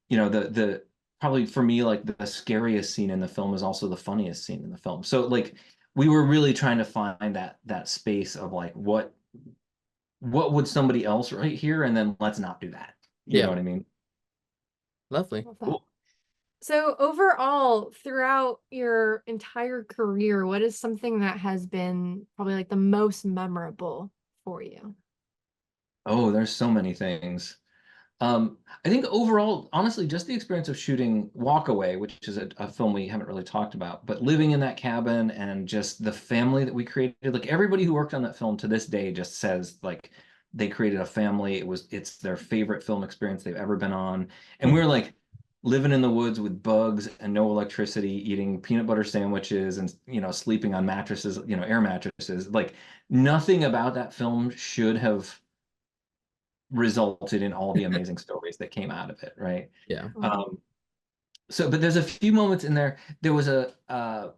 You know, the probably for me, like the scariest scene in the film is also the funniest scene in the film. So like we were really trying to find that space of like what would somebody else right here, and then let's not do that. You Yeah. know what I mean? Lovely. Love that. Cool. So overall, throughout your entire career, what is something that has been probably like the most memorable for you? Oh, there's so many things. I think overall, honestly, just the experience of shooting Walkaway, which is a film we haven't really talked about, but living in that cabin and just the family that we created, like everybody who worked on that film to this day just says like they created a family. It's their favorite film experience they've ever been on. And we were like living in the woods with bugs and no electricity, eating peanut butter sandwiches and sleeping on mattresses, air mattresses. Like nothing about that film should have resulted in all the amazing stories that came out of it, right? Yeah. But there's a few moments in there. There was a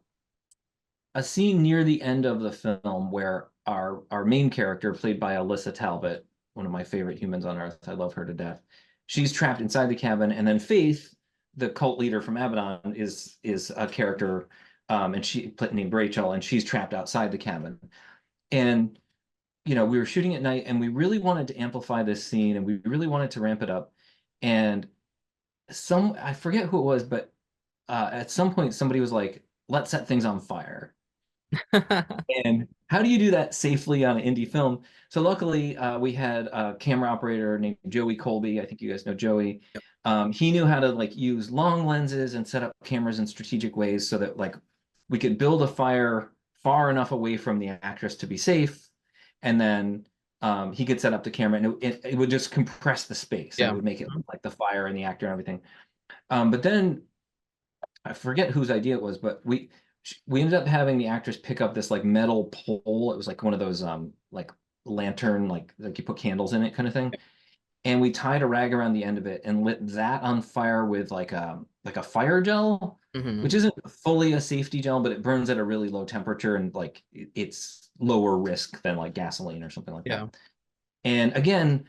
scene near the end of the film where our main character, played by Alyssa Talbot, one of my favorite humans on earth, I love her to death. She's trapped inside the cabin, and then Faith, the cult leader from Abaddon, is a character, and she named Rachel, and she's trapped outside the cabin. And we were shooting at night and we really wanted to amplify this scene and we really wanted to ramp it up. And I forget who it was, but at some point somebody was like, let's set things on fire. And how do you do that safely on an indie film? So luckily we had a camera operator named Joey Colby. I think you guys know Joey. He knew how to like use long lenses and set up cameras in strategic ways so that like we could build a fire far enough away from the actress to be safe, and then he could set up the camera and it would just compress the space. And it would make it look like the fire and the actor and everything. But then I forget whose idea it was, but we ended up having the actress pick up this like metal pole. It was like one of those like lantern, like you put candles in it kind of thing. And we tied a rag around the end of it and lit that on fire with like a fire gel, which isn't fully a safety gel, but it burns at a really low temperature and like it's lower risk than like gasoline or something like that. And again,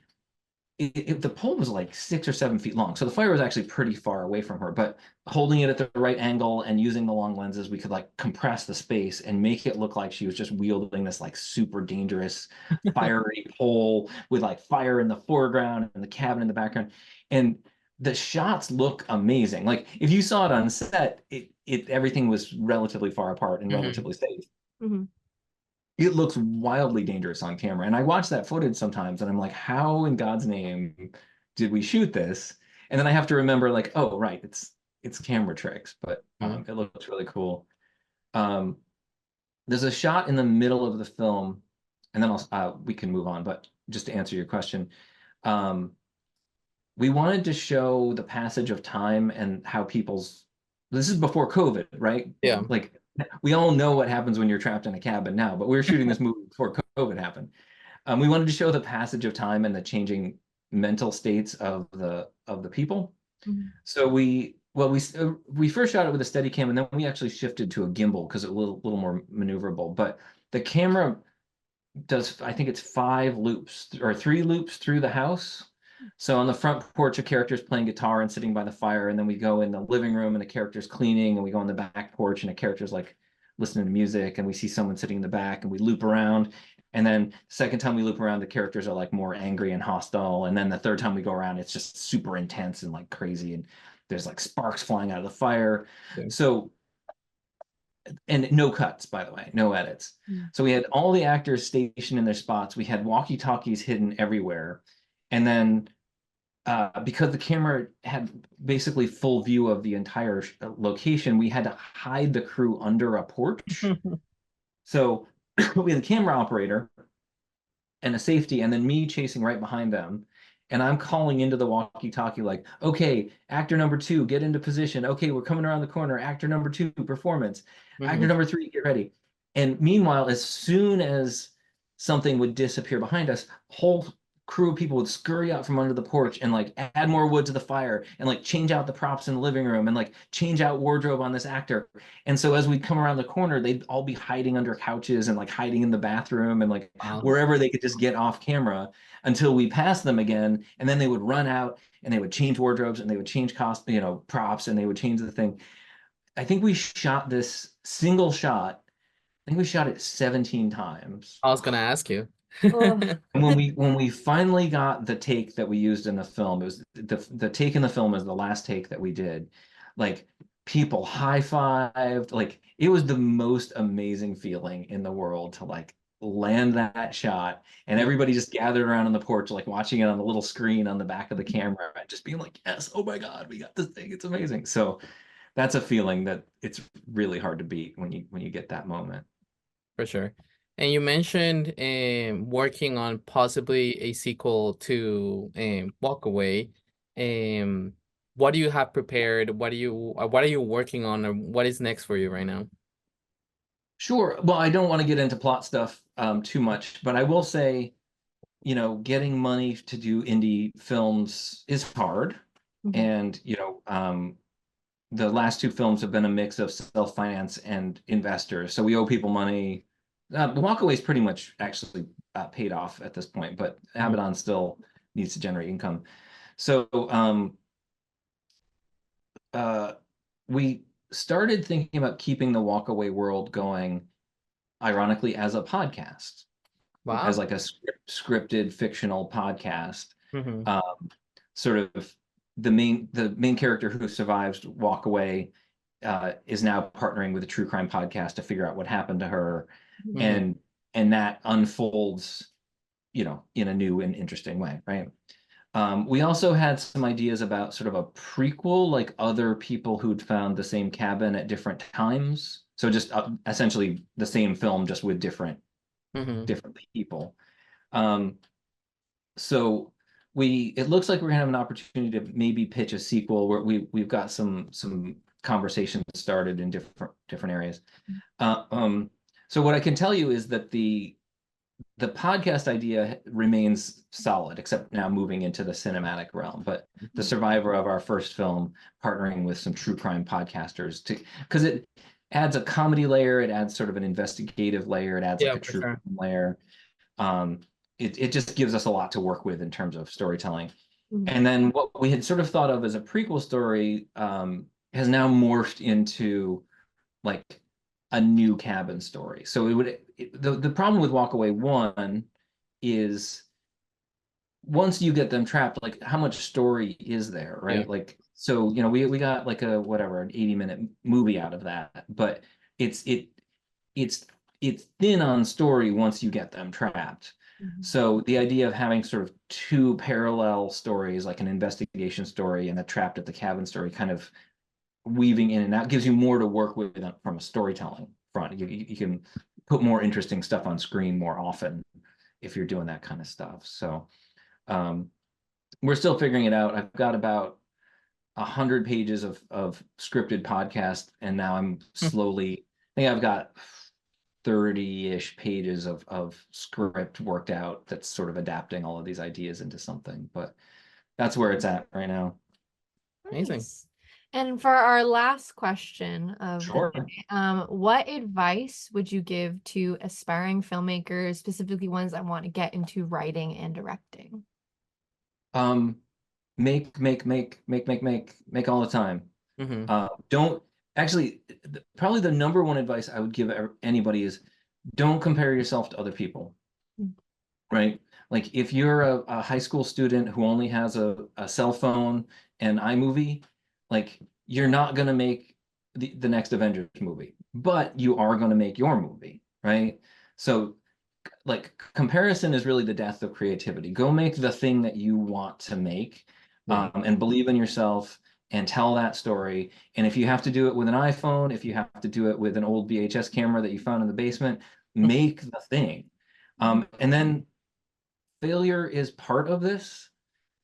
the pole was like 6 or 7 feet long, so the fire was actually pretty far away from her. But holding it at the right angle and using the long lenses, we could like compress the space and make it look like she was just wielding this like super dangerous fiery pole with like fire in the foreground and the cabin in the background. And the shots look amazing. Like if you saw it on set, everything was relatively far apart and relatively safe. It looks wildly dangerous on camera. And I watch that footage sometimes and I'm like, how in God's name did we shoot this? And then I have to remember like, oh, right, it's camera tricks, but it looks really cool. There's a shot in the middle of the film, and then we can move on, but just to answer your question, we wanted to show the passage of time and how this is before COVID, right? Yeah. Like we all know what happens when you're trapped in a cabin now, but we were shooting this movie before COVID happened. We wanted to show the passage of time and the changing mental states of the people. So we well, we first shot it with a Steadicam, and then we actually shifted to a gimbal because it was a little more maneuverable. But the camera does, I think it's 5 loops or 3 loops through the house. So on the front porch, a character's playing guitar and sitting by the fire, and then we go in the living room and a character's cleaning, and we go on the back porch and a character's like listening to music, and we see someone sitting in the back, and we loop around. And then the second time we loop around, the characters are like more angry and hostile. And then the third time we go around, it's just super intense and like crazy, and there's like sparks flying out of the fire. Yeah. So, and no cuts, by the way, no edits. So we had all the actors stationed in their spots. We had walkie-talkies hidden everywhere. And then because the camera had basically full view of the entire location, we had to hide the crew under a porch. So we had a camera operator and a safety, and then me chasing right behind them. And I'm calling into the walkie-talkie like, okay, actor number 2, get into position. Okay, we're coming around the corner. Actor number 2, performance. Actor number 3, get ready. And meanwhile, as soon as something would disappear behind us, whole crew of people would scurry out from under the porch and like add more wood to the fire and like change out the props in the living room and like change out wardrobe on this actor. And so as we'd come around the corner, they'd all be hiding under couches and like hiding in the bathroom and like wherever they could just get off camera until we passed them again. And then they would run out and they would change wardrobes and they would change props, and they would change the thing. I think we shot this single shot. I think we shot it 17 times. I was gonna ask you. And when we finally got the take that we used in the film, it was the take in the film is the last take that we did. Like people high-fived, like it was the most amazing feeling in the world to like land that shot, and everybody just gathered around on the porch, like watching it on the little screen on the back of the camera, and just being like, yes, oh my God, we got this thing, it's amazing. So that's a feeling that it's really hard to beat when you get that moment. For sure. And you mentioned working on possibly a sequel to Walk Away. What do you have prepared? What are you working on, or what is next for you right now? Sure. Well, I don't want to get into plot stuff too much, but I will say, getting money to do indie films is hard. And, the last 2 films have been a mix of self-finance and investors. So we owe people money. Walk Away is pretty much actually paid off at this point, but Abaddon still needs to generate income. So we started thinking about keeping the Walk Away world going, ironically, as a podcast. Wow. As like a scripted fictional podcast. Sort of the main character who survives Walk Away is now partnering with a true crime podcast to figure out what happened to her. And that unfolds, in a new and interesting way, right? We also had some ideas about sort of a prequel, like other people who'd found the same cabin at different times. So just essentially the same film, just with different people. So it looks like we're gonna have an opportunity to maybe pitch a sequel where we've got some conversations started in different areas. So what I can tell you is that the podcast idea remains solid, except now moving into the cinematic realm. But the survivor of our first film, partnering with some true crime podcasters, because it adds a comedy layer, it adds sort of an investigative layer, it adds like a true crime layer. It just gives us a lot to work with in terms of storytelling. And then what we had sort of thought of as a prequel story has now morphed into like a new cabin story. So the problem with Walk Away 1 is once you get them trapped, like how much story is there, right? Yeah. Like, so, we got like an 80-minute movie out of that, but it's thin on story once you get them trapped. So the idea of having sort of 2 parallel stories, like an investigation story and a trapped at the cabin story, kind of weaving in and out, gives you more to work with from a storytelling front. You can put more interesting stuff on screen more often if you're doing that kind of stuff. So we're still figuring it out. I've got about 100 pages of scripted podcast, and now I'm slowly, I think I've got 30-ish pages of script worked out that's sort of adapting all of these ideas into something. But that's where it's at right now. Amazing. Nice. And for our last question of the Sure. day, what advice would you give to aspiring filmmakers, specifically ones that want to get into writing and directing? Make all the time. Don't actually, probably the number one advice I would give anybody is don't compare yourself to other people, right? Like if you're a high school student who only has a cell phone and iMovie, like you're not going to make the next Avengers movie, but you are going to make your movie, right? So like comparison is really the death of creativity. Go make the thing that you want to make, and believe in yourself and tell that story. And if you have to do it with an iPhone, if you have to do it with an old VHS camera that you found in the basement, make the thing. And then failure is part of this.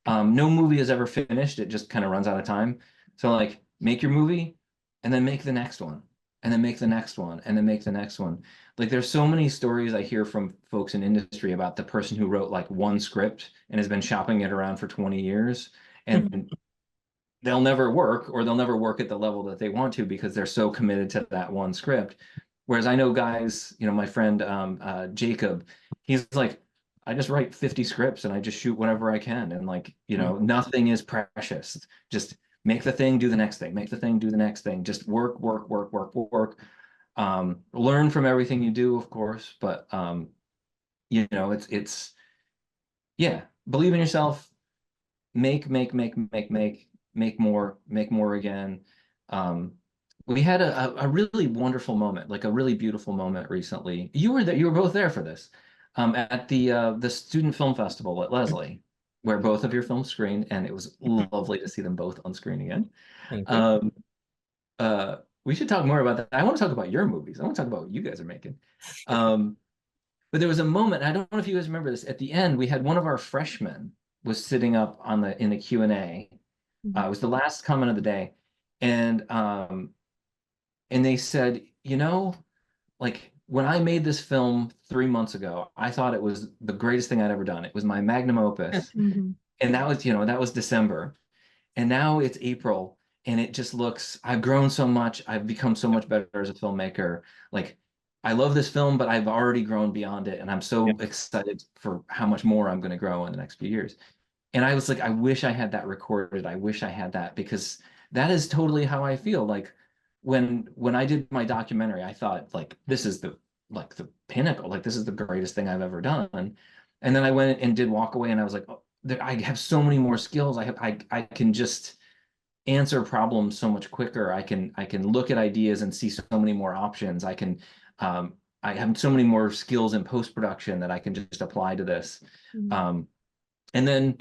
No movie is ever finished. It just kind of runs out of time. So like make your movie and then make the next one and then make the next one and then make the next one. Like there's so many stories I hear from folks in industry about the person who wrote like one script and has been shopping it around for 20 years and they'll never work or they'll never work at the level that they want to because they're so committed to that one script. Whereas I know guys, my friend Jacob, he's like, I just write 50 scripts and I just shoot whatever I can. And like, nothing is precious. Just make the thing, do the next thing, make the thing, do the next thing. Just work. Learn from everything you do, of course, but it's yeah, believe in yourself, make more again. We had a really wonderful moment, like a really beautiful moment recently. You were there, you were both there for this, at the Student Film Festival at Lesley, where both of your films screened, and it was lovely to see them both on screen again. Thank you. We should talk more about that. I want to talk about your movies. I want to talk about what you guys are making. But there was a moment, I don't know if you guys remember this, at the end, we had one of our freshmen was sitting up in the Q&A. It was the last comment of the day. And they said, like when I made this film 3 months ago, I thought it was the greatest thing I'd ever done. It was my magnum opus. And that was December. And now it's April and it just looks, I've grown so much. I've become so much better as a filmmaker. Like I love this film, but I've already grown beyond it. And I'm so excited for how much more I'm going to grow in the next few years. And I was like, I wish I had that recorded. I wish I had that because that is totally how I feel. Like when I did my documentary, I thought like this is the pinnacle, like this is the greatest thing I've ever done. And then I went and did Walk Away and I was like, oh, I have so many more skills. I can just answer problems so much quicker. I can look at ideas and see so many more options. I have so many more skills in post-production that I can just apply to this. And then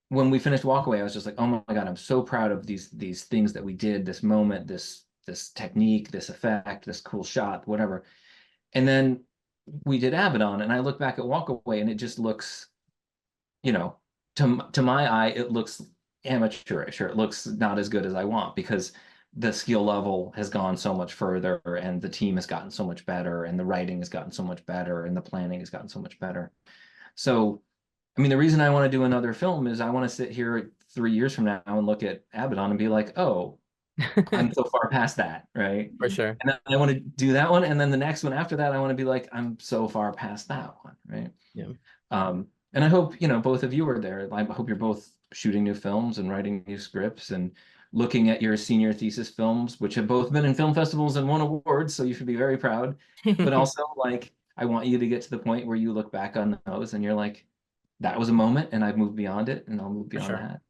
when we finished Walk Away, I was just like, oh my God, I'm so proud of these things that we did, this moment, this technique, this effect, this cool shot, whatever. And then we did Abaddon, and I look back at Walk Away, and it just looks, to my eye, it looks amateurish, or it looks not as good as I want because the skill level has gone so much further, and the team has gotten so much better, and the writing has gotten so much better, and the planning has gotten so much better. So I mean, the reason I want to do another film is I want to sit here 3 years from now and look at Abaddon and be like, oh, I'm so far past that, right? For sure. And then I want to do that one. And then the next one after that, I want to be like, I'm so far past that one, right? Yeah. And I hope, both of you are there. I hope you're both shooting new films and writing new scripts and looking at your senior thesis films, which have both been in film festivals and won awards. So you should be very proud. But also, like, I want you to get to the point where you look back on those and you're like, that was a moment and I've moved beyond it and I'll move beyond that.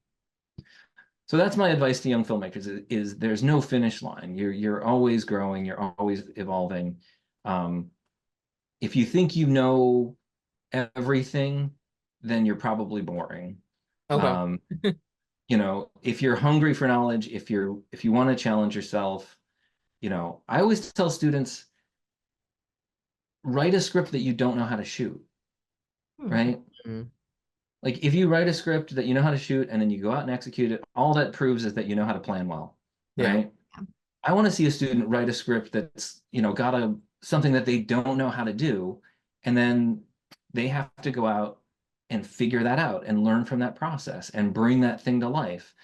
So that's my advice to young filmmakers is there's no finish line. You're always growing, you're always evolving. If you think you know everything, then you're probably boring. Okay. If you're hungry for knowledge, if you want to challenge yourself, I always tell students, write a script that you don't know how to shoot, right? Like if you write a script that you know how to shoot and then you go out and execute it, all that proves is that you know how to plan well, right? I want to see a student write a script that's, got something that they don't know how to do, and then they have to go out and figure that out and learn from that process and bring that thing to life.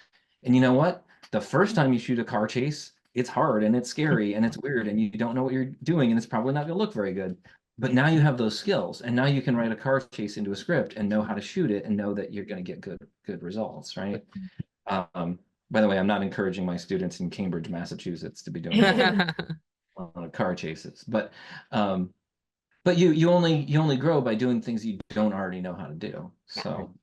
And you know what? the first time you shoot a car chase, it's hard and it's scary and it's weird and you don't know what you're doing and it's probably not going to look very good. But now you have those skills, and now you can write a car chase into a script and know how to shoot it and know that you're going to get good results, right? By the way, I'm not encouraging my students in Cambridge, Massachusetts, to be doing car chases, but you only grow by doing things you don't already know how to do. So.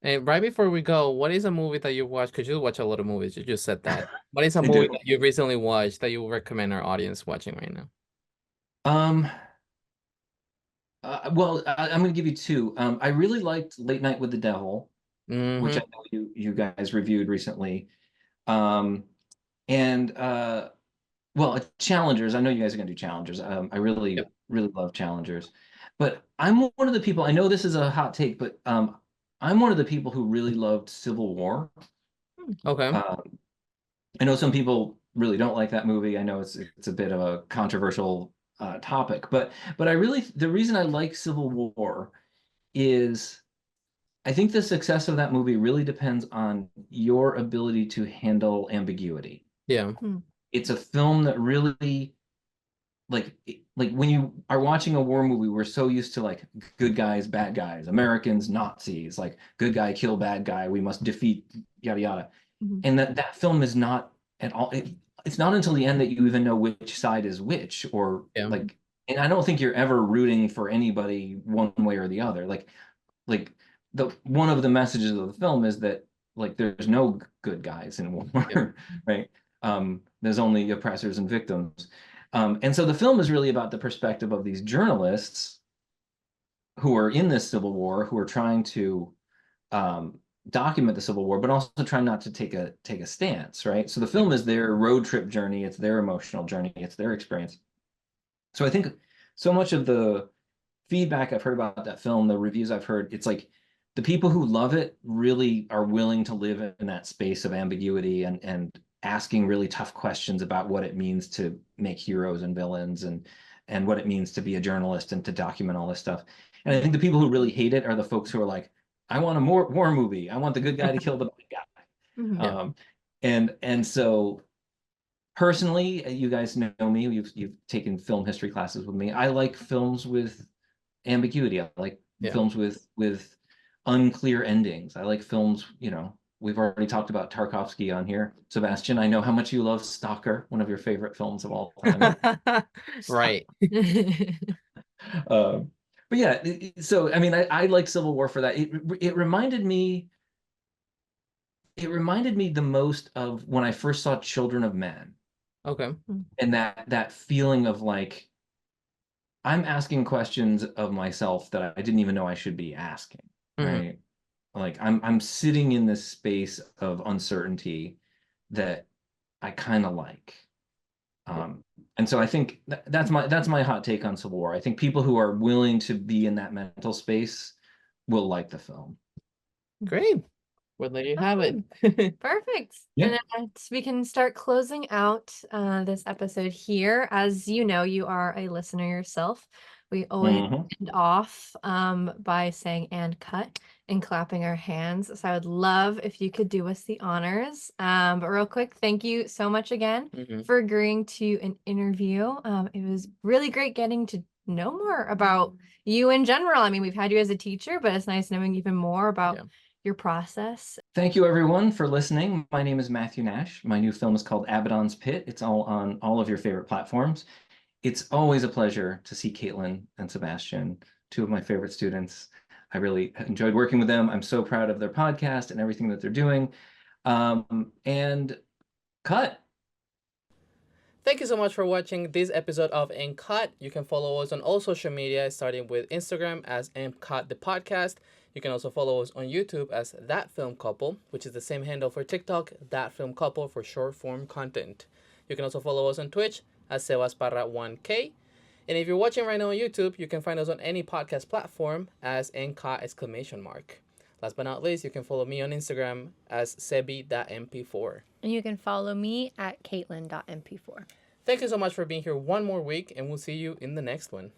And right before we go, what is a movie that you watched? Because you watch a lot of movies. You just said that. What is a I movie do. that you recently watched that you would recommend our audience watching right now? Well, I'm going to give you two. I really liked Late Night with the Devil, which I know you guys reviewed recently. And well, Challengers. I know you guys are going to do Challengers. I really love Challengers. But I'm one of the people, I know this is a hot take, but I'm one of the people who really loved Civil War. Okay. I know some people really don't like that movie. I know it's a bit of a controversial topic, but the reason I like Civil War is I think the success of that movie really depends on your ability to handle ambiguity. Yeah. It's a film that really like when you are watching a war movie, we're so used to like good guys, bad guys, Americans, Nazis, like good guy, kill bad guy, we must defeat, yada yada. And that film is not at all. It's not until the end that you even know which side is which, or like. And I don't think you're ever rooting for anybody one way or the other. Like the one of the messages of the film is that like there's no good guys in war, right? There's only oppressors and victims. And so the film is really about the perspective of these journalists who are in this civil war, who are trying to document the Civil War, but also trying not to take a stance, right? So the film is their road trip journey, it's their emotional journey, it's their experience. So I think so much of the feedback I've heard about that film, the reviews I've heard, it's like the people who love it really are willing to live in that space of ambiguity and asking really tough questions about what it means to make heroes and villains and what it means to be a journalist and to document all this stuff. And I think the people who really hate it are the folks who are like, I want a more war movie. I want the good guy to kill the bad guy. And so personally, you guys know me. You've taken film history classes with me. I like films with ambiguity. I like films with unclear endings. I like films, we've already talked about Tarkovsky on here. Sebastian, I know how much you love Stalker, one of your favorite films of all time. Right. But yeah, so I mean, I like Civil War for that. It reminded me the most of when I first saw Children of Men. Okay. And that feeling of like, I'm asking questions of myself that I didn't even know I should be asking, right? Like I'm sitting in this space of uncertainty that I kind of like. And so I think that's my hot take on Civil War. I think people who are willing to be in that mental space will like the film. Great. Well, there you have it. Perfect. Yeah. And we can start closing out this episode here. As you know, you are a listener yourself. We always end off by saying "and cut" and clapping our hands. So I would love if you could do us the honors. But real quick, thank you so much again for agreeing to an interview. It was really great getting to know more about you in general. I mean, we've had you as a teacher, but it's nice knowing even more about your process. Thank you, everyone, for listening. My name is Matthew Nash. My new film is called ABADDON'S Pit. It's all on all of your favorite platforms. It's always a pleasure to see Caitlin and Sebastian, two of my favorite students. I really enjoyed working with them. I'm so proud of their podcast and everything that they're doing. And cut. Thank you so much for watching this episode of Cut. You can follow us on all social media, starting with Instagram as Cut the podcast. You can also follow us on YouTube as That Film Couple, which is the same handle for TikTok, That Film Couple for short form content. You can also follow us on Twitch as Sebasparra1K. And if you're watching right now on YouTube, you can find us on any podcast platform as !! Last but not least, you can follow me on Instagram as sebi.mp4. And you can follow me at caitlin.mp4. Thank you so much for being here one more week, and we'll see you in the next one.